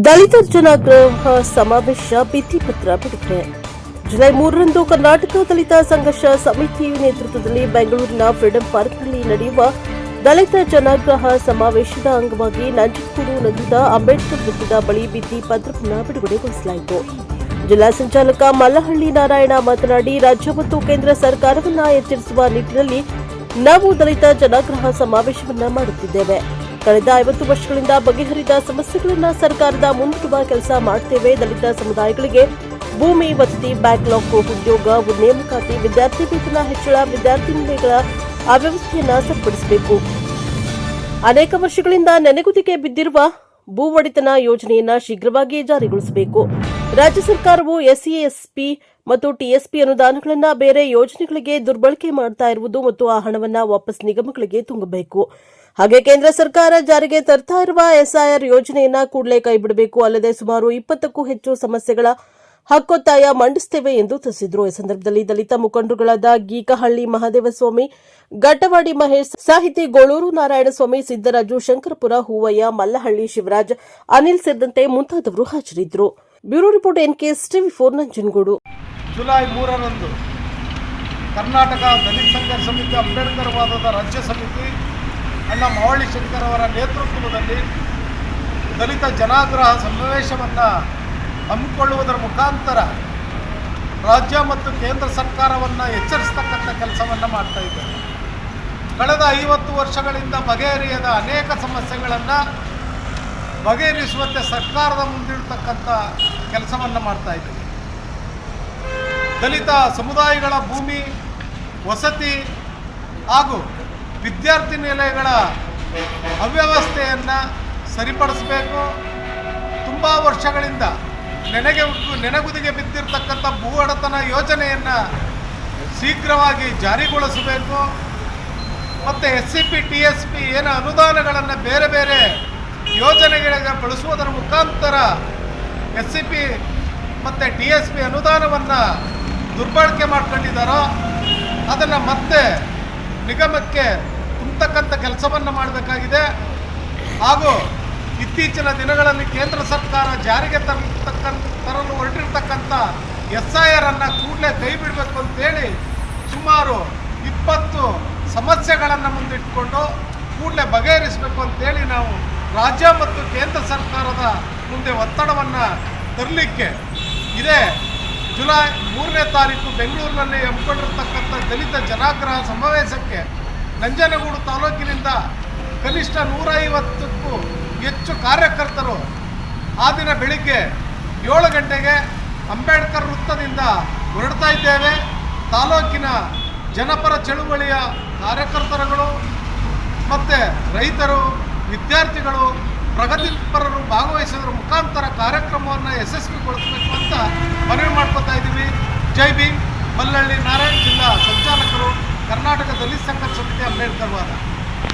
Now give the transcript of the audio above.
ದಲಿತ ಜನಾಗ್ರಹ ಸಮಾವೇಶ ಭಿತ್ತಿಪತ್ರ ಬಿಡುಗಡೆ. ಜುಲೈ 3ರಂದು ಕರ್ನಾಟಕ ದಲಿತ ಸಂಘರ್ಷ ಸಮಿತಿ ನೇತೃತ್ವದಲ್ಲಿ ಬೆಂಗಳೂರಿನ ಫ್ರೀಡಂ ಪಾರ್ಕ್ನಲ್ಲಿ ನಡೆಯುವ ದಲಿತ ಜನಾಗ್ರಹ ಸಮಾವೇಶದ ಅಂಗವಾಗಿ ನಂಜನಗೂಡು ನಗರದ ಅಂಬೇಡ್ಕರ್ ವೃತ್ತದ ಬಳಿ ಭಿತ್ತಿಪತ್ರವನ್ನು ಬಿಡುಗಡೆಗೊಳಿಸಲಾಯಿತು. ಜಿಲ್ಲಾ ಸಂಚಾಲಕ ಮಲ್ಲಹಳ್ಳಿ ನಾರಾಯಣ ಮಾತನಾಡಿ, ರಾಜ್ಯ ಮತ್ತು ಕೇಂದ್ರ ಸರ್ಕಾರವನ್ನು ಎಚ್ಚರಿಸುವ ನಿಟ್ಟಿನಲ್ಲಿ ನಾವು ದಲಿತ ಜನಾಗ್ರಹ ಸಮಾವೇಶವನ್ನು ಮಾಡುತ್ತಿದ್ದೇವೆ. ಕಳೆದ 50 ವರ್ಷಗಳಿಂದ ಬಗೆಹರಿದ ಸಮಸ್ಯೆಗಳನ್ನು ಸರ್ಕಾರದ ಮುಂದಿಡುವ ಕೆಲಸ ಮಾಡುತ್ತೇವೆ. ದಲಿತ ಸಮುದಾಯಗಳಿಗೆ ಭೂಮಿ, ವಸತಿ, ಬ್ಯಾಕ್ಲಾಗ್, ಉದ್ಯೋಗ, ನೇಮಕಾತಿ, ವಿದ್ಯಾರ್ಥಿ ವೇತನ ಹೆಚ್ಚಳ, ವಿದ್ಯಾರ್ಥಿ ನಿಲಯಗಳ ಅವ್ಯವಸ್ಥೆಯನ್ನು ಸರಿಪಡಿಸಬೇಕು. ಅನೇಕ ವರ್ಷಗಳಿಂದ ನೆನೆಗುದಿಗೆ ಬಿದ್ದಿರುವ ಭೂ ಒಡೆತನ ಯೋಜನೆಯನ್ನು ಶೀಘ್ರವಾಗಿ ಜಾರಿಗೊಳಿಸಬೇಕು. ರಾಜ್ಯ ಸರ್ಕಾರವು ಎಸ್ಸಿ, ಎಸ್ಪಿ ಮತ್ತು ಟಿಎಸ್ಪಿ ಅನುದಾನಗಳನ್ನು ಬೇರೆ ಯೋಜನೆಗಳಿಗೆ ದುರ್ಬಳಕೆ ಮಾಡ್ತಾ ಇರುವುದು ಮತ್ತು ಆ ಹಣವನ್ನು ವಾಪಸ್ ನಿಗಮಗಳಿಗೆ ತುಂಬಬೇಕು. ಹಾಗೆ ಕೇಂದ್ರ ಸರ್ಕಾರ ಜಾರಿಗೆ ತರ್ತಾ ಇರುವ ಎಸ್ಐಆರ್ ಯೋಜನೆಯನ್ನ ಕೂಡಲೇ ಕೈಬಿಡಬೇಕು. ಅಲ್ಲದೆ ಸುಮಾರು 20ಕ್ಕೂ ಹೆಚ್ಚು ಸಮಸ್ಯೆಗಳ ಹಕ್ಕೊತ್ತಾಯ ಮಂಡಿಸುತ್ತೇವೆ ಎಂದು ತಿಳಿಸಿದರು. ಈ ಸಂದರ್ಭದಲ್ಲಿ ದಲಿತ ಮುಖಂಡರುಗಳಾದ ಗೀಕಹಳ್ಳಿ ಮಹದೇವಸ್ವಾಮಿ, ಗಟ್ಟವಾಡಿ ಮಹೇಶ್, ಸಾಹಿತಿ ಗೋಳೂರು ನಾರಾಯಣಸ್ವಾಮಿ, ಸಿದ್ದರಾಜು, ಶಂಕರಪುರ, ಹೂವಯ್ಯ, ಮಲ್ಲಹಳ್ಳಿ ಶಿವರಾಜ್, ಅನಿಲ್ ಸೇರಿದಂತೆ ಮುಂತಾದವರು ಹಾಜರಿದ್ದರು. Bureau report NKS TV4 Nanjangud. July 3ರಂದು ಕರ್ನಾಟಕ ದಲಿತ ಸಂಘರ್ಷ ಸಮಿತಿ ಅಂಬೇಡ್ಕರ್ ವಾದದ ರಾಜ್ಯ ಸಮಿತಿ ಅಣ್ಣ ಮಾವಳ್ಳಿ ಶಂಕರ್ ಅವರ ನೇತೃತ್ವದಲ್ಲಿ ದಲಿತ ಜನಾಗ್ರಹ ಸಮಾವೇಶವನ್ನು ಹಮ್ಮಿಕೊಳ್ಳುವುದರ ಮುಖಾಂತರ ರಾಜ್ಯ ಮತ್ತು ಕೇಂದ್ರ ಸರ್ಕಾರವನ್ನು ಎಚ್ಚರಿಸತಕ್ಕಂಥ ಕೆಲಸವನ್ನು ಮಾಡ್ತಾ ಇದ್ದಾರೆ. ಕಳೆದ 50 ವರ್ಷಗಳಿಂದ ಬಗೆಹರಿಯದ ಅನೇಕ ಸಮಸ್ಯೆಗಳನ್ನು ಬಗೆಹರಿಸುವಂತೆ ಸರ್ಕಾರದ ಮುಂದಿಡ್ತಕ್ಕಂಥ ಕೆಲಸವನ್ನು ಮಾಡ್ತಾ ಇದ್ದಾರೆ. ದಲಿತ ಸಮುದಾಯಗಳ ಭೂಮಿ, ವಸತಿ ಹಾಗೂ ವಿದ್ಯಾರ್ಥಿ ನಿಲಯಗಳ ಅವ್ಯವಸ್ಥೆಯನ್ನು ಸರಿಪಡಿಸಬೇಕು. ತುಂಬ ವರ್ಷಗಳಿಂದ ನೆನೆಗುದಿಗೆ ಬಿದ್ದಿರತಕ್ಕಂಥ ಭೂ ಒಡೆತನ ಯೋಜನೆಯನ್ನು ಶೀಘ್ರವಾಗಿ ಜಾರಿಗೊಳಿಸಬೇಕು. ಮತ್ತು SCP, TSP ಏನು ಅನುದಾನಗಳನ್ನು ಬೇರೆ ಬೇರೆ ಯೋಜನೆಗಳಿಗೆ ಬಳಸುವುದರ ಮುಖಾಂತರ SCP ಮತ್ತು TSP ಅನುದಾನವನ್ನು ದುರ್ಬಳಕೆ ಮಾಡ್ಕೊಂಡಿದ್ದಾರೋ ಅದನ್ನು ಮತ್ತೆ ನಿಗಮಕ್ಕೆ ತುಂಬತಕ್ಕಂಥ ಕೆಲಸವನ್ನು ಮಾಡಬೇಕಾಗಿದೆ. ಹಾಗೂ ಇತ್ತೀಚಿನ ದಿನಗಳಲ್ಲಿ ಕೇಂದ್ರ ಸರ್ಕಾರ ಜಾರಿಗೆ ತರಲು ಹೊರಟಿರ್ತಕ್ಕಂಥ SIR ಅನ್ನು ಕೂಡಲೇ ಕೈ ಬಿಡಬೇಕು ಅಂತೇಳಿ ಸುಮಾರು 20 ಸಮಸ್ಯೆಗಳನ್ನು ಮುಂದಿಟ್ಟುಕೊಂಡು ಕೂಡಲೇ ಬಗೆಹರಿಸಬೇಕು ಅಂತೇಳಿ ನಾವು ರಾಜ್ಯ ಮತ್ತು ಕೇಂದ್ರ ಸರ್ಕಾರದ ಮುಂದೆ ಒತ್ತಡವನ್ನು ತರಲಿಕ್ಕೆ ಇದೇ ಜುಲೈ 3ನೇ ತಾರೀಕು ಬೆಂಗಳೂರಿನಲ್ಲಿ ಹಮ್ಮಿಕೊಂಡಿರ್ತಕ್ಕಂಥ ದಲಿತ ಜನಾಗ್ರಹ ಸಮಾವೇಶಕ್ಕೆ ನಂಜನಗೂಡು ತಾಲೂಕಿನಿಂದ ಕನಿಷ್ಠ 150ಕ್ಕೂ ಹೆಚ್ಚು ಕಾರ್ಯಕರ್ತರು ಆ ದಿನ ಬೆಳಿಗ್ಗೆ 7 ಗಂಟೆಗೆ ಅಂಬೇಡ್ಕರ್ ವೃತ್ತದಿಂದ ಹೊರಡ್ತಾ ಇದ್ದೇವೆ. ತಾಲೂಕಿನ ಜನಪರ ಚಳುವಳಿಯ ಕಾರ್ಯಕರ್ತರುಗಳು ಮತ್ತು ರೈತರು, ವಿದ್ಯಾರ್ಥಿಗಳು, ಪ್ರಗತಿಪರರು ಭಾಗವಹಿಸೋದ್ರ ಮುಖಾಂತರ ಕಾರ್ಯಕ್ರಮವನ್ನು ಯಶಸ್ವಿಗೊಳಿಸಬೇಕು ಅಂತ ಮನವಿ ಮಾಡ್ಕೊತಾ ಇದ್ದೀವಿ. ಜೈ ಭೀಮ್. ಮಲ್ಲಹಳ್ಳಿ ನಾರಾಯಣ್, ಜಿಲ್ಲಾ ಸಂಚಾಲಕರು, ಕರ್ನಾಟಕ ದಲಿತ ಸಂಘರ್ಷ ಸಮಿತಿ ಅಂಬೇಡ್ಕರ್ ವಾದ.